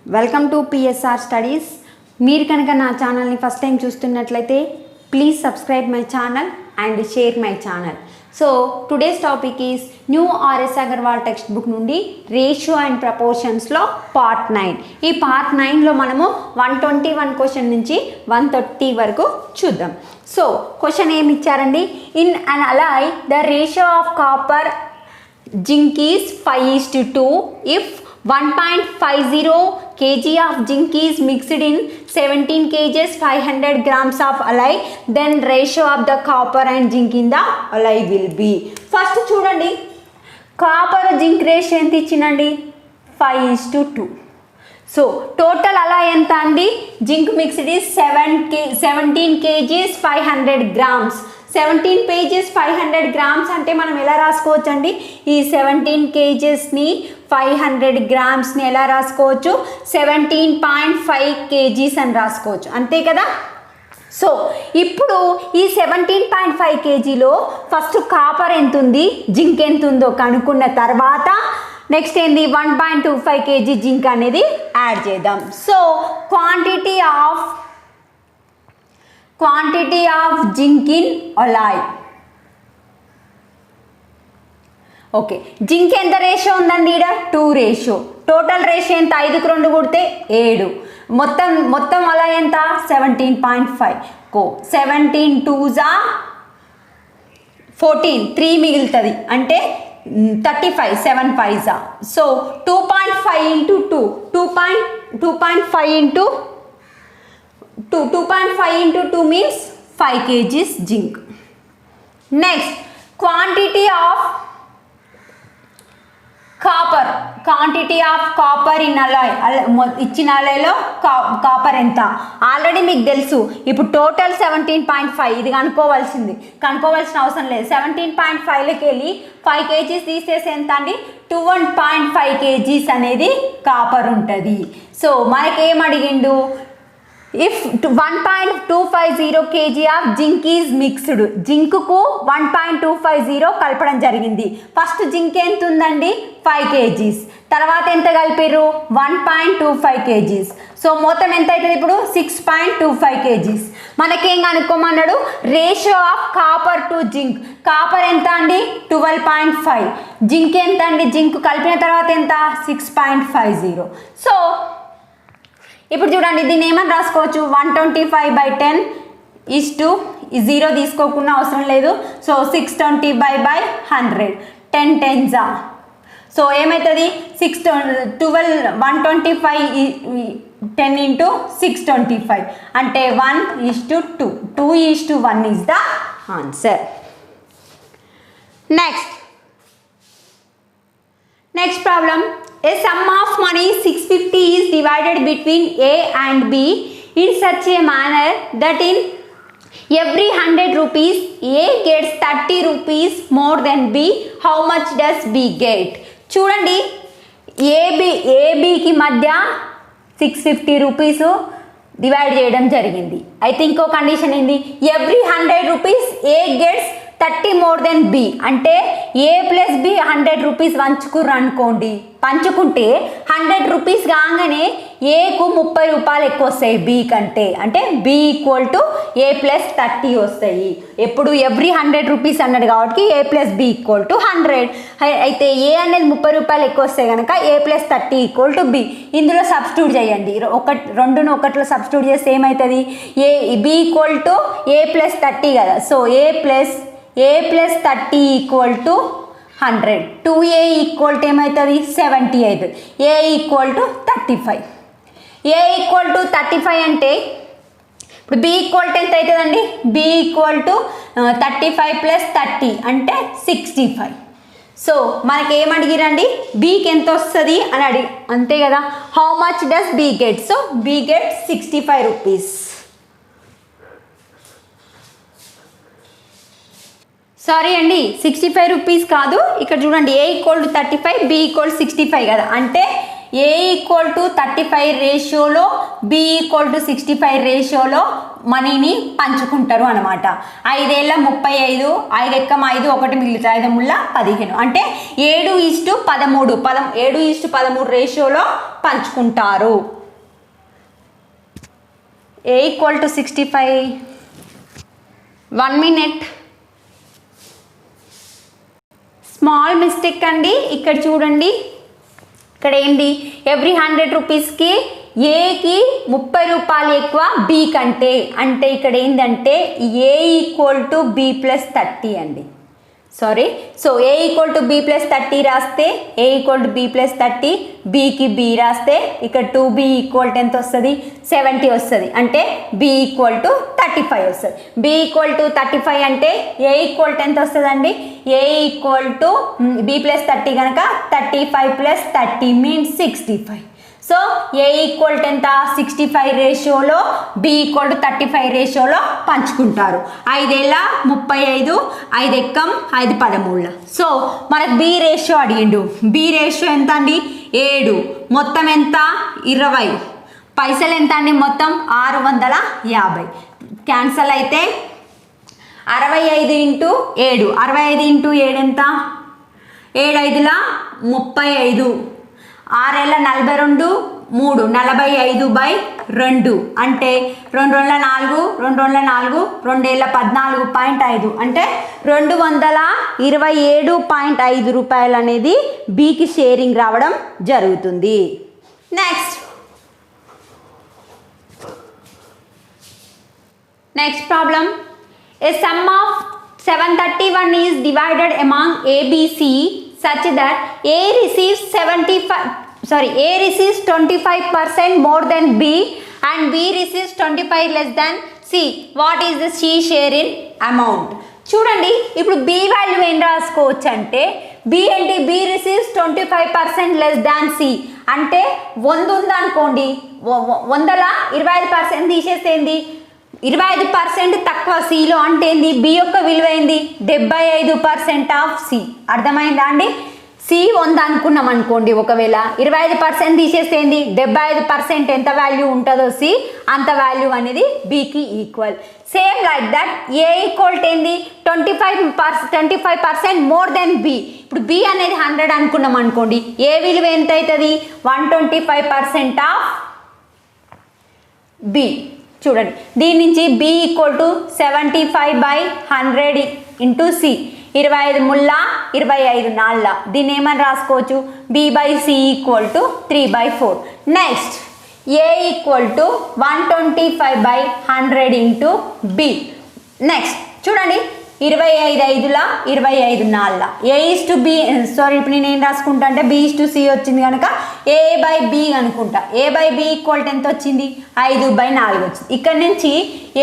Welcome to PSR studies. మీరు కనుక నా ఛానల్ని ఫస్ట్ టైం చూస్తున్నట్లయితే please subscribe my channel and share my channel. So today's topic is new RS Agarwal text book నుండి ratio and ప్రపోర్షన్స్లో part 9. ఈ part 9లో మనము 121 question నుంచి 130 వరకు చూద్దాం. సో క్వశ్చన్ ఏమి ఇచ్చారండి? In an Alai the ratio of copper zinc is 5:2 if 1.50 kg of zinc is mixed in 17 kgs 500 grams of alloy, then ratio of the copper and zinc in the alloy will be. First చూడండి, copper zinc ratio ఎంత ఇచ్చిందండి? 5:2. So total అలా ఎంత అండి? Zinc mixed is 17 kgs 500 grams. 17 pages 500 grams అంటే మనం ఎలా రాసుకోవచ్చు అండి? ఈ 17 kgsని 500 గ్రామ్స్ని ఎలా రాసుకోవచ్చు? 17.5 kgs అని రాసుకోవచ్చు, అంతే కదా. సో ఇప్పుడు ఈ 17.5 kgలో ఫస్ట్ కాపర్ ఎంత ఉంది, జింక్ ఎంత ఉందో కనుక్కున్న తర్వాత నెక్స్ట్ ఏంది? 1.25 kg జింక్ అనేది యాడ్ చేద్దాం. So quantity of zinc in alloy. Okay, zinc ఎంత రేషియో ఉందండి? ఇక్కడ 2 రేషియో. టోటల్ రేషియో ఎంత? 5కు 2 కొడితే 7. మొత్తం alloy ఎంత? 17.5. 17 2s 14, 3 మిగులుతుంది అంటే 35, 7 5s. So 2.5 into 2, 2.5 into 2, 2.5 into 2 means 5 kgs zinc. Next, quantity of copper in alloy. ఇచ్చిన alloyలో కాపర్ ఎంత? ఆల్రెడీ మీకు తెలుసు. ఇప్పుడు టోటల్ 17.5, ఇది కనుక్కోవాల్సిన అవసరం లేదు. 17.5లోకి వెళ్ళి 5 kgs తీసేసి ఎంత అండి? 21.5 kgs అనేది కాపర్ ఉంటుంది. సో మనకేం అడిగిండు? If 1.250 kg of zinc is mixed. జింక్కు 1.250 కలపడం జరిగింది. ఫస్ట్ జింక్ ఎంత ఉందండి? 5 kgs. తర్వాత ఎంత కలిపారు? 1.25 kgs. సో మొత్తం ఎంత అవుతుంది ఇప్పుడు? 6.25 kgs. మనకేం కనుక్కోమన్నాడు? Ratio of copper to zinc. Copper ఎంత అండి? 12.5. జింక్ ఎంత అండి? జింక్ కలిపిన తర్వాత ఎంత? 6.50. సో ఇప్పుడు చూడండి, దీన్ని ఏమని రాసుకోవచ్చు? 125/10 = 0 తీసుకోకుండా అవసరం లేదు. So 620/100, 10 10s. సో ఏమవుతుంది? 125 10 into 625 అంటే 1:2. 2:1 is the answer. Next problem. A sum of money 650 is divided between A and B in such a manner that in every 100 rupees A gets 30 rupees more than B. How much does B get? చూడండి, ఏబికి మధ్య 650 rupees divide చేయడం జరిగింది. అయితే ఇంకో condition ఏంది? Every 100 rupees ఏ gets 30 more than B. అంటే A + B 100 rupees పంచుకుంటే 100 rupees కాగానే ఏకు 30 రూపాయలు ఎక్కువ వస్తాయి B కంటే. అంటే B = A + 30 వస్తాయి. ఎప్పుడు ఎవ్రీ 100 రూపీస్ అన్నాడు కాబట్టి A + B = 100. అయితే ఏ అనేది 30 రూపాయలు ఎక్కువ వస్తాయి కనుక A + 30 = B. ఇందులో సబ్స్టిట్యూట్ చేయండి. 2ను 1లో సబ్స్టిట్యూట్ చేస్తే ఏమవుతుంది? B = A + 30 కదా. So A + 30 = 100. 2A = ఏమవుతుంది? 78. A = 35. A = 35 అంటే ఇప్పుడు B = ఎంత అవుతుందండి? B = 35 + 30 అంటే 65. సో మనకి ఏమడిగిరండి? Bకి ఎంత వస్తుంది అని అంతే కదా. How much does B get? So B get 65 rupees. Sorry అండి, 65 రూపీస్ కాదు. ఇక్కడ చూడండి, A = 35, B = 65 కదా. అంటే A ఈక్వల్ టు 35 రేషియోలో B ఈక్వల్ టు 65 రేషియోలో మనీని పంచుకుంటారు అనమాట. 5 ఏళ్ళ 35, 5 ఎక్కం 5, 1 మిగులుతుంది, 5 ముళ్ళ 15, అంటే 7:13 7:13 రేషియోలో పంచుకుంటారు. A equal to 65. 1 minute. Small mistake అండి, ఇక్కడ చూడండి, ఇక్కడ ఏంటి, ఎవ్రీ 100 రూపీస్కి ఏకి 30 రూపాయలు ఎక్కువ బి కంటే, అంటే ఇక్కడ ఏంటంటే A equal to B plus 30 అండి. Sorry, so A equal to B plus 30 రాస్తే A equal to B plus 30, బీకి బి రాస్తే ఇక్కడ 2b ఈక్వల్ టు ఎంత వస్తుంది, 70 వస్తుంది, అంటే బి ఈక్వల్ టు 35 వస్తుంది. బి ఈక్వల్ టు 35 అంటే ఏ ఈక్వల్ టు ఎంత వస్తుంది అండి, ఏ ఈక్వల్ టు బి ప్లస్ 30 కనుక 35 plus 30 means 65. So A equal to ఎంత, 65 రేషియోలో, బి ఈక్వల్ టు 35 రేషియోలో పంచుకుంటారు. 5 ఏళ్ళ 35, 5 ఎక్కం 5 13. సో మనకు బి రేషియో అడిగిండు. బి రేషియో ఎంత అండి, 7, మొత్తం ఎంత 20, పైసలు ఎంత అండి మొత్తం 650. క్యాన్సల్ అయితే 65 ఇంటూ 7, 65 ఇంటూ 7 ఎంత, 7 5ల 35, 6 ఏళ్ళ 42, 3 45/2, అంటే 2 2 4, 2 2 4, 2 ఏళ్ళ 14.5, అంటే 227.5 రూపాయలు అనేది బికి షేరింగ్ రావడం జరుగుతుంది. Next problem. A sum of 731 is divided among A, B, C such that A receives 25% more than B and B receives 25 less than C. What is the C share in amount? చూడండి, ఇప్పుడు B value ఏం రాసుకోవచ్చు అంటే, B ఏంటి, B receives 25% less than C, అంటే 100 ఉందనుకోండి, 100ల 25% తీసేసేంది 25% తక్కువ సిలో, అంటే ఏంది, బి యొక్క విలువ ఏంది 75% ఆఫ్ సి. అర్థమైందా అండి, సి 100 అనుకున్నాం అనుకోండి, ఒకవేళ 25% తీసేసేంది 75% ఎంత వాల్యూ ఉంటుందో సి, అంత వాల్యూ అనేది బికి equal. Same like that A equal to ఏంది 25% మోర్ దెన్ బి. ఇప్పుడు బి అనేది 100 అనుకున్నాం అనుకోండి, ఏ విలువ ఎంత అవుతుంది 125% ఆఫ్ బి. చూడండి, దీని నుంచి B equal to 75/100 into C, 25 ముళ్ళ 25 నాళ్ళ, దీన్ని ఏమని రాసుకోవచ్చు, బి/సి equal to 3/4. Next A equal to 125/100 into B. Next చూడండి, 25 5ల 25 నాళ్ళ, A/B, సారీ ఇప్పుడు నేను ఏం రాసుకుంటా అంటే B/C వచ్చింది కనుక A/B అనుకుంటా. A/B ఈక్వల్ టు ఎంత వచ్చింది 5/4 వచ్చింది. ఇక్కడ నుంచి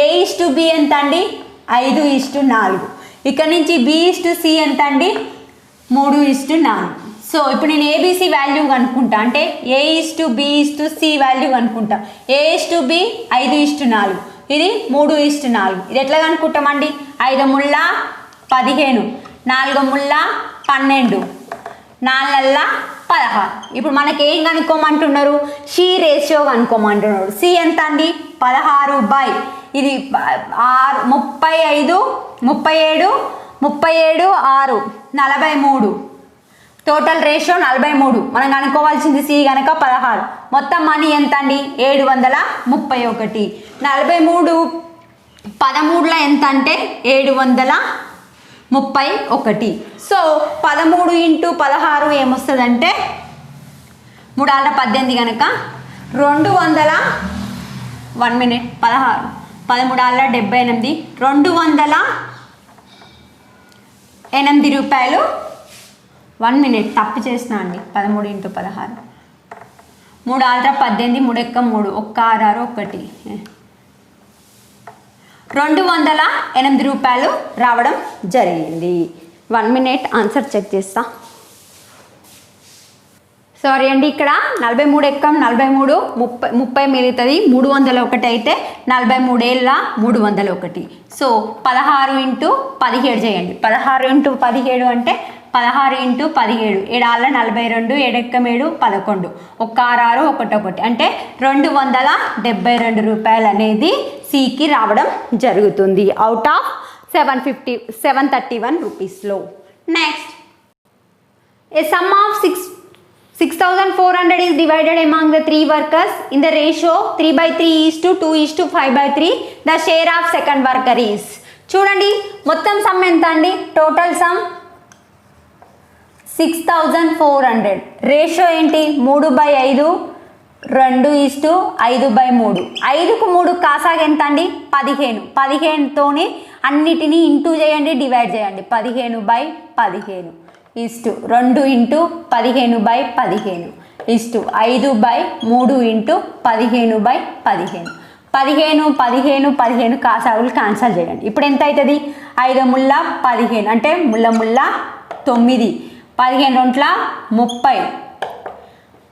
A/B ఎంత అండి 5/4. ఇక్కడ నుంచి B/C ఎంత అండి 3/4. సో ఇప్పుడు నేను ABC వాల్యూ కనుక్కుంటా, అంటే A/B/C వాల్యూ కనుక్కుంటా. A/B 5/4, ఇది 3/4. ఇది ఎట్లా కనుక్కుంటామండి, 5 ముళ్ళ 15, 4 ముళ్ళ 12, 4 16. ఇప్పుడు మనకి ఏం కనుక్కోమంటున్నారు, సి రేషియో కనుక్కోమంటున్నారు. సి ఎంత అండి 16/, ఇది 35, 37, 37, 6, 43. Total ratio 43. మనం కనుక్కోవాల్సింది సి కనుక 16. మొత్తం మనీ ఎంత అండి 731. 43 13ల ఎంత అంటే 731. సో 13 ఇంటూ 16 ఏమొస్తుందంటే 3 18 కనుక 200. 1 మినిట్. 16 13 78, 208 రూపాయలు. 1 మినిట్, తప్పు చేసిన అండి. 13 ఇంటూ 16, 3 18, 3 1 3, 1 6 1, 208 రూపాయలు రావడం జరిగింది. 1 మినిట్, ఆన్సర్ చెక్ చేస్తా. సారీ అండి, ఇక్కడ 43 ఎక్కం 43, 30 మిగులుతుంది. 301 అయితే 43 ఏళ్ళ 301. సో 16 ఇంటూ 17 చేయండి. 16 ఇంటూ 17 అంటే 16 ఇంటూ 17 7 42 7 11 1 6 1 1 అంటే 272 రూపాయలు అనేది సికి రావడం జరుగుతుంది అవుట్ ఆఫ్ 731 రూపీస్లో. Next a sum of 6,400 is divided among the 3 workers in the ratio 3/3:2:5/3. The share of second worker is. చూడండి మొత్తం సమ్ ఎంత అండి? Total some 6,400. రేషియో ఏంటి? 3/5 2:5/3. 5కు 3 కాసాగా ఎంత అండి? 15. 15తోని అన్నిటినీ ఇంటూ చేయండి, డివైడ్ చేయండి. 15/15 2 ఇంటూ 15/15 5/3 ఇంటూ 15/15. 15 కాసాగులు క్యాన్సల్ చేయండి. ఇప్పుడు ఎంత అవుతుంది? 5 ముళ్ళ 15 అంటే ముళ్ళ 9, 15 2 30,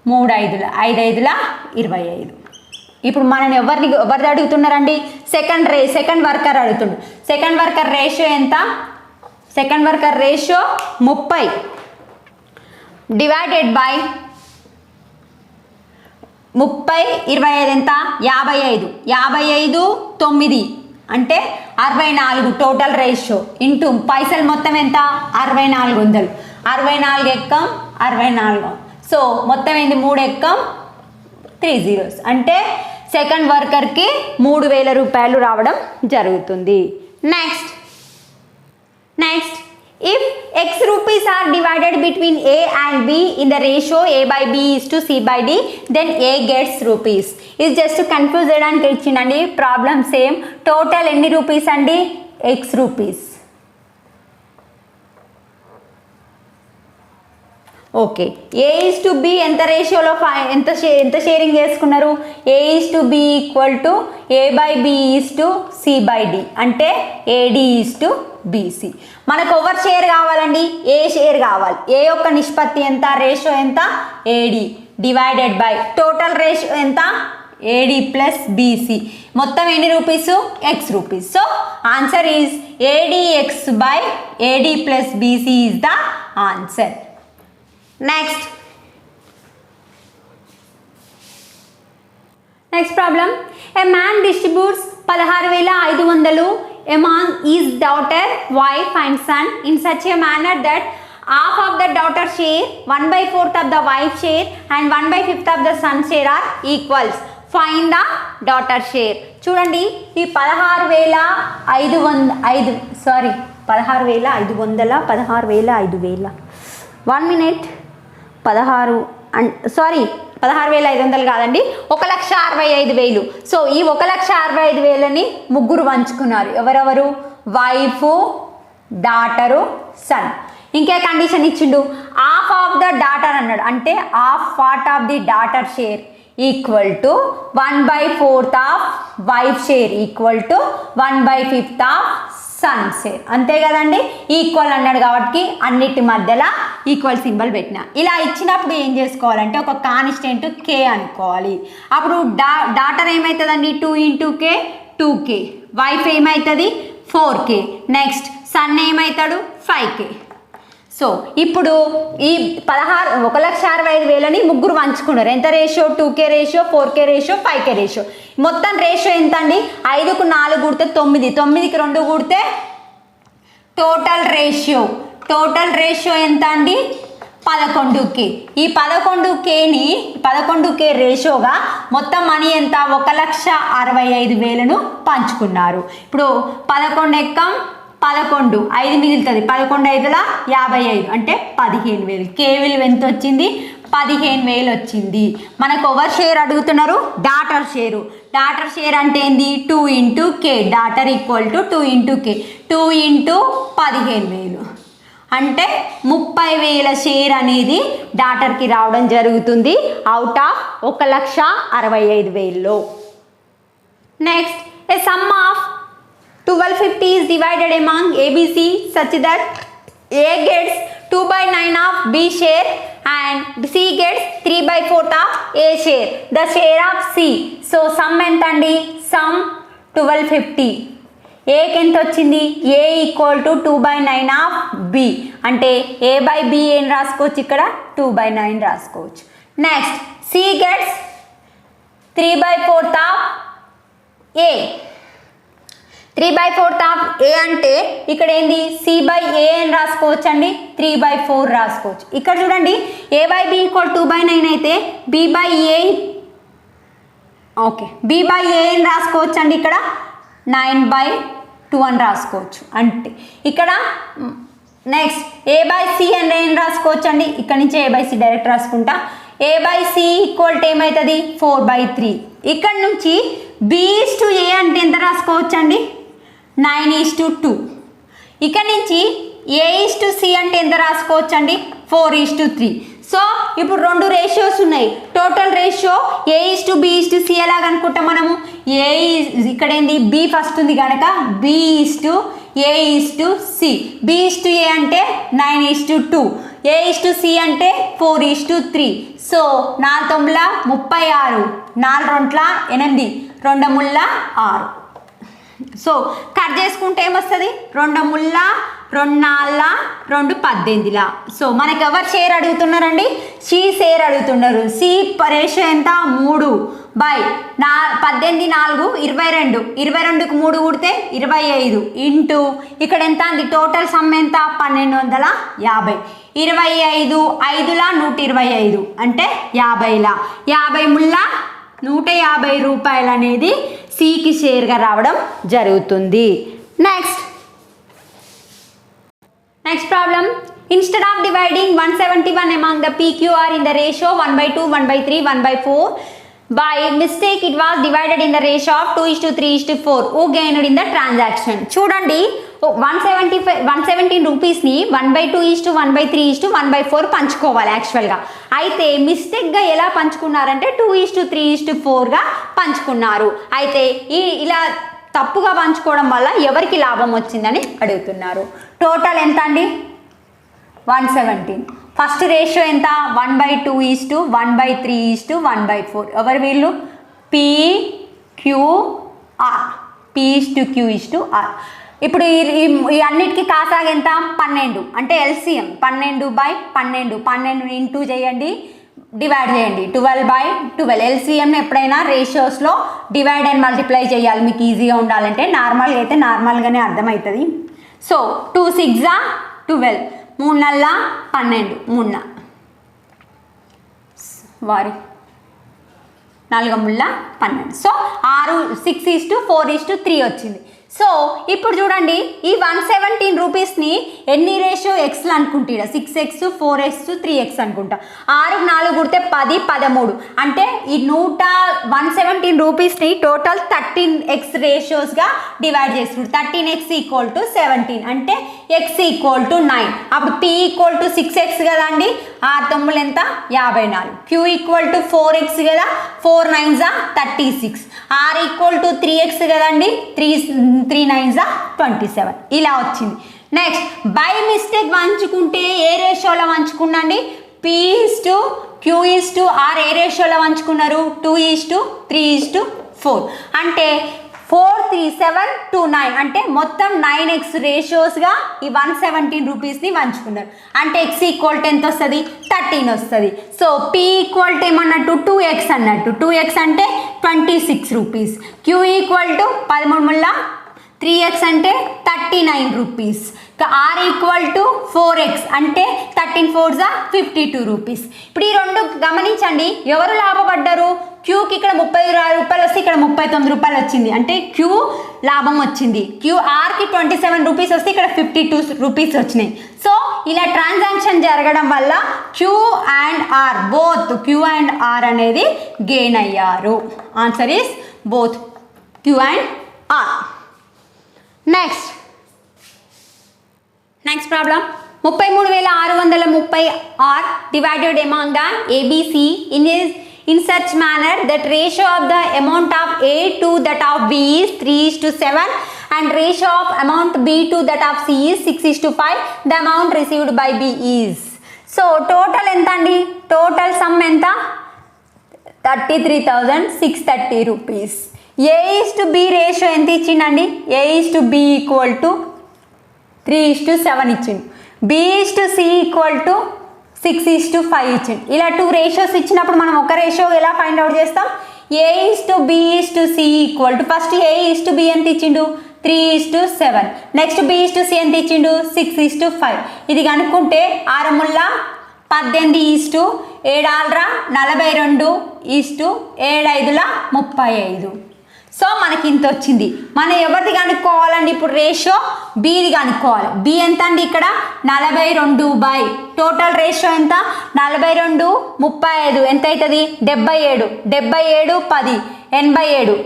3 5 5 25. ఇప్పుడు మనని ఎవరిది అడుగుతున్నారండి? సెకండ్ వర్కర్ అడుగుతుండు. సెకండ్ వర్కర్ రేషియో ఎంత? Second worker ratio 30 divided by 30 25 ఎంత? 55. 9 అంటే 64 టోటల్ రేషియో ఇంటూ పైసలు మొత్తం ఎంత? 6400. 64 ఎక్కం 64. సో మొత్తం ఏంది? 3 ఎక్కం 3 zeros అంటే సెకండ్ వర్కర్కి 3000 రూపాయలు రావడం జరుగుతుంది. Next, if x rupees are divided between A and B in the ratio A/B:C/D, then A gets rupees. Is just to confuse చేయడానికి ఇచ్చిండండి. Problem same. టోటల్ ఎన్ని రూపీస్ అండి? x rupees. ఓకే, A/B ఎంత రేషియోలో ఎంత షేరింగ్ చేసుకున్నారు? A/B = A/B:C/D అంటే AD:BC. మనకు ఓవర్ షేర్ కావాలండి, ఏ షేర్ కావాలి. ఏ యొక్క నిష్పత్తి ఎంత? రేషియో ఎంత? AD divided by total ratio ఎంత? AD + BC. మొత్తం ఎన్ని rupees? x rupees. So answer is ADX/AD + BC is the answer. Next problem. A man distributes 16,500 among his daughter, wife and son in such a manner that half of the daughter share, 1/4 of the wife share and 1/5 of the son share are equals. Find the daughter share. చూడండి, ఈ 16,500 1 minute 16,500 కాదండి, 1,65,000. So ఈ 1,65,000ని ముగ్గురు పంచుకున్నారు. ఎవరెవరు? Wife, daughter, son. ఇంకే condition ఇచ్చిండు? Half of the daughter అన్నాడు. అంటే half part of the daughter share equal to 1/4 of wife share equal to 1/5 of son share. అంతే కదండి. ఈక్వల్ అన్నాడు కాబట్టి అన్నిటి మధ్యలో ఈక్వల్ సింబల్ పెట్టిన. ఇలా ఇచ్చినప్పుడు ఏం చేసుకోవాలంటే ఒక కాన్స్టెంట్ K అనుకోవాలి. అప్పుడు డాటర్ ఏమవుతుందండి? 2 × K 2K. వైఫ్ ఏమవుతుంది? 4K. నెక్స్ట్ సన్ ఏమవుతాడు? 5K. సో ఇప్పుడు ఈ 1,65,000ని ముగ్గురు పంచుకున్నారు. ఎంత ratio? 2K ratio, 4K ratio, 5K ratio. మొత్తం రేషియో ఎంత అండి? 5కు 4 కూడితే 9, 9కి 2 కూడితే టోటల్ రేషియో ఎంత అండి? 11K. ఈ 11K రేషియోగా మొత్తం మనీ ఎంత? 1,65,000ను పంచుకున్నారు. ఇప్పుడు 11 ఎక్కం 11, 5 మిగులుతుంది. 11 5 55 అంటే 15,000. K విలువ ఎంత వచ్చింది? 15,000 వచ్చింది. మనకు ఓవర్ షేర్ అడుగుతున్నారు, డాటర్ షేరు. డాటర్ షేర్ అంటే ఏంది? 2 × K. Daughter equal to 2 × K. 2 × 15,000 అంటే 30,000 షేర్ అనేది డాటర్కి రావడం జరుగుతుంది అవుట్ ఆఫ్ 1,65,000లో. Next, A sum of 1250 is divided among ABC such that A gets 2/9 of B share and C gets 3/4 of A share. The share of C. So sum ఎంత అండి? Sum 1250. ఏకి ఎంత వచ్చింది, A equal to 2/9 of B, అంటే A/B ఏం రాసుకోవచ్చు ఇక్కడ 2/9 రాసుకోవచ్చు. Next C gets 3/4 of A. 3/4 of A అంటే ఇక్కడ ఏంది C/A అని రాసుకోవచ్చు అండి, 3/4 రాసుకోవచ్చు. ఇక్కడ చూడండి A/B ఈక్వల్ 2/9 అయితే B/A ఓకే B/A అని రాసుకోవచ్చు అండి, ఇక్కడ 9/2 అని రాసుకోవచ్చు. అంటే ఇక్కడ నెక్స్ట్ A/C అని ఏం రాసుకోవచ్చు అండి, ఇక్కడ నుంచి A/C డైరెక్ట్ రాసుకుంటా. A/C ఈక్వల్ టు ఏమవుతుంది 4/3. ఇక్కడ నుంచి B/A అంటే ఎంత రాసుకోవచ్చు అండి 9:2. ఇక్కడ నుంచి A/C అంటే ఎంత రాసుకోవచ్చు అండి 4:3. సో ఇప్పుడు రెండు రేషియోస్ ఉన్నాయి. టోటల్ రేషియో A/B/C ఎలాగ అనుకుంటాం మనము, ఇక్కడ ఏంది B ఫస్ట్ ఉంది కనుక B/A/C. B/A అంటే 9:2, A/C అంటే 4:3. సో 4 36, 4 8, 2 6. సో కట్ చేసుకుంటే ఏమొస్తుంది 2 2 4 2 18. సో మనకి ఎవరు షేర్ అడుగుతున్నారండి, సి షేర్ అడుగుతున్నారు. సి రేషియో ఎంత 3/18 4 22, 22కు 3 కూడితే 25 ఇంటూ ఇక్కడ ఎంత అంది టోటల్ సమ్ ఎంత 1250. 25 5 125 అంటే 50. 50 150 రూపాయలు అనేది సికి షేర్గా రావడం జరుగుతుంది. Next problem, instead of dividing 171 among the PQR in the ratio 1/2, 1/3, 1/4 by mistake it was divided in the ratio of 2:3:4. who gained in the transaction? చూడండి 117 రూపీస్ని 1/2, 1/3, 1/4 పంచుకోవాలి యాక్చువల్గా. అయితే మిస్టేక్గా ఎలా పంచుకున్నారంటే 2:3:4గా పంచుకున్నారు. అయితే ఇలా తప్పుగా పంచుకోవడం వల్ల ఎవరికి లాభం వచ్చిందని అడుగుతున్నారు. టోటల్ ఎంత అండి 117. ఫస్ట్ రేషియో ఎంత 1/2, 1/3, 1/4. ఎవరు వీళ్ళు PQR. P/Q/R. ఇప్పుడు ఈ అన్నిటికీ కాసాగా ఎంత 12 అంటే LCM 12/12, 12 ఇంటూ చేయండి, డివైడ్ చేయండి 12/12. LCM ఎప్పుడైనా రేషియోస్లో డివైడ్ అండ్ మల్టిప్లై చేయాలి మీకు ఈజీగా ఉండాలంటే. నార్మల్గా అయితే నార్మల్గానే అర్థమవుతుంది. సో 2 6 12, 3 9 12, 3 వారి 4 12. సో 6:4:3 వచ్చింది. సో ఇప్పుడు చూడండి ఈ 117 రూపీస్ని ఎన్ని రేషియో ఎక్స్లు అనుకుంటా 6x 4x 3x అనుకుంటా. 6 4 కుడితే 10 13 అంటే ఈ 117 రూపీస్ని టోటల్ 13x రేషియోస్గా డివైడ్ చేస్తున్నాడు. 13x ఈక్వల్ టు 17 అంటే x ఈక్వల్ టు 9. అప్పుడు p ఈక్వల్ టు 6x కదా అండి, 6 9 ఎంత 54. q ఈక్వల్ టు 4x కదా, 4 9 36. r ఈక్వల్ టు 3x కదండి, 3 9 27. ఇలా వచ్చింది. నెక్స్ట్ బై మిస్టేక్ వంచుకుంటే ఏ రేషియోలో వంచుకున్నాండి P/Q/R ఏ రేషియోలో వంచుకున్నారు 2:3:4 అంటే 4 3 7 2 9 అంటే మొత్తం 9x రేషియోస్గా ఈ 117 రూపీస్ని వంచుకున్నారు. అంటే x ఈక్వల్ టు ఎంత వస్తుంది 13 వస్తుంది. సో p ఈక్వల్ టు ఏమన్నట్టు 2x అన్నట్టు. 2x అంటే 26 rupees. q equal to 13 3x అంటే 39 rupees. r equal to 4x అంటే 13 4 52 రూపీస్. ఇప్పుడు ఈ రెండు గమనించండి, ఎవరు లాభపడ్డారు? క్యూకి ఇక్కడ 36 రూపాయలు వస్తే ఇక్కడ 39 రూపాయలు వచ్చింది అంటే క్యూ లాభం వచ్చింది. ఆర్కి 27 రూపీస్ వస్తే ఇక్కడ 52 రూపీస్ వచ్చినాయి. సో ఇలా ట్రాన్సాక్షన్ జరగడం వల్ల Q and R both Q and R అనేది గెయిన్ అయ్యారు. Answer is both Q and R. Next problem 33,630 are divided among the ABC in such manner that ratio of the amount of A to that of B is 3:7 and ratio of amount B to that of C is 6:5. The amount received by B is. So total ఎంత అండి, total some ఎంత 33,630 rupees. A:B ratio ఎంత ఇచ్చిండండి? A:B equal to 3:7 ఇచ్చిండు. B:C equal to 6:5 ఇచ్చిండు. ఇలా 2 ratios ఇచ్చినప్పుడు మనం ఒక రేషియో ఎలా ఫైండ్ అవుట్ చేస్తాం? A:B:C equal to first A:B ఎంత ఇచ్చిండు? 3:7. నెక్స్ట్ B:C ఎంత ఇచ్చిండు? 6:5. ఇది కనుక్కుంటే 6 ముళ్ళ 18:7 42 7 35. సో మనకి ఇంత వచ్చింది. మనం ఎవరిది కనుక్కోవాలండి ఇప్పుడు? రేషియో బిది కనుక్కోవాలి. బి ఎంత అండి? ఇక్కడ 42 టోటల్ రేషియో ఎంత? 42 35 ఎంత అవుతుంది? 77 77 10 87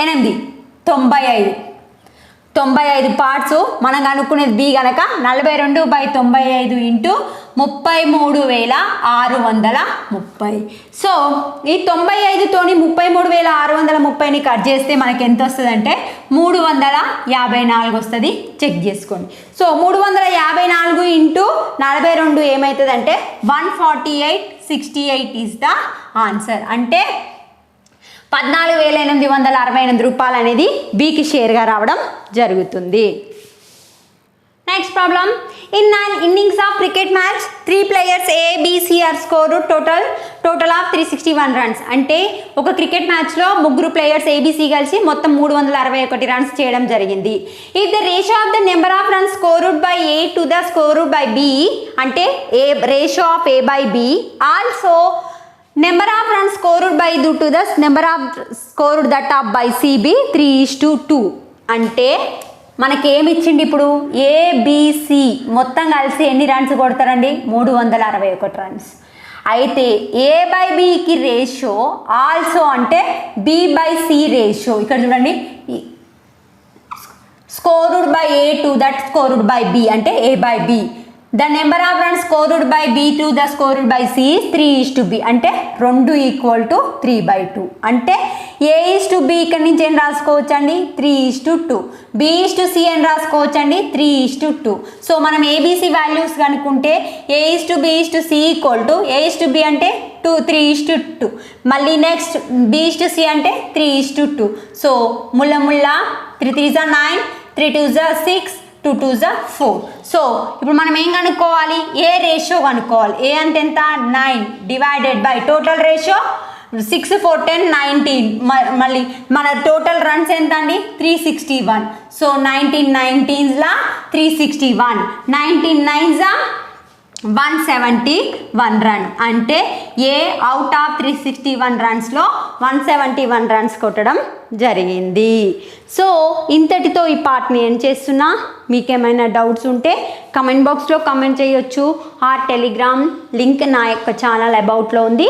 87 8 95 పార్ట్స్ మనం కనుక్కునేది బి కనుక 42/95 ఇంటూ 33,630. సో ఈ 95తోని 33,630ని కట్ చేస్తే మనకి ఎంత వస్తుంది అంటే 354 వస్తుంది. చెక్ చేసుకోండి. సో 354 ఇంటూ 42 ఏమవుతుంది అంటే 148.68 ఈజ్ ద ఆన్సర్. అంటే 14,868 రూపాయలు అనేది బికి షేర్గా రావడం జరుగుతుంది. Next problem. In 9 innings of cricket match 3 players A, B, C are score total of 361 runs. అంటే ఒక క్రికెట్ మ్యాచ్లో ముగ్గురు ప్లేయర్స్ ABC కలిసి మొత్తం 361 రన్స్ చేయడం జరిగింది. If the ratio of the number of runs scored by A to the scored by B, అంటే ratio of A by B, also number of runs scored by to the number of scored that of by CB 3:2. అంటే మనకేమి ఇచ్చిండి ఇప్పుడు? ABC మొత్తం కలిసి ఎన్ని runs కొడతారండి? 361 runs. అయితే A by Bకి ratio also అంటే B by C ratio. ఇక్కడ చూడండి, scored by A to that scored by B అంటే A by B. The number of runs scored by B to the scored by C 3:B. అంటే 2 = 3/2. అంటే A:B ఇక్కడ నుంచి ఏం రాసుకోవచ్చండి? 3:2. B:C అని రాసుకోవచ్చండి 3:2. సో మనం ABC వాల్యూస్ కనుక్కుంటే A:B:C ఈక్వల్ A:B అంటే 3:2. మళ్ళీ నెక్స్ట్ B:C అంటే 3:2. సో ముళ్ళ 3 3 9 3 2 6 2 2 4. సో ఇప్పుడు మనం ఏం కనుక్కోవాలి? ఏ రేషియో కనుక్కోవాలి. ఏ అంటే ఎంత? 9 డివైడెడ్ బై టోటల్ రేషియో 6 4 10 19. మళ్ళీ మన టోటల్ రన్స్ ఎంత అండి? 361. So 19 19s 361, 19 9s 171 run. అంటే ఏ అవుట్ ఆఫ్ 361 రన్స్లో 171 రన్స్ కొట్టడం జరిగింది. సో ఇంతటితో ఈ పార్ట్ని ఏం చేస్తున్నా? మీకేమైనా డౌట్స్ ఉంటే కమెంట్ బాక్స్లో కమెంట్ చేయొచ్చు. ఆ టెలిగ్రామ్ లింక్ నా యొక్క ఛానల్ అబౌట్లో ఉంది.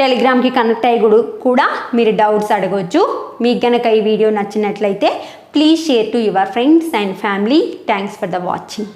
టెలిగ్రామ్కి కనెక్ట్ అయ్యి కూడా మీరు డౌట్స్ అడగవచ్చు. మీకు కనుక ఈ వీడియో నచ్చినట్లయితే please share to your friends and family. Thanks for the watching.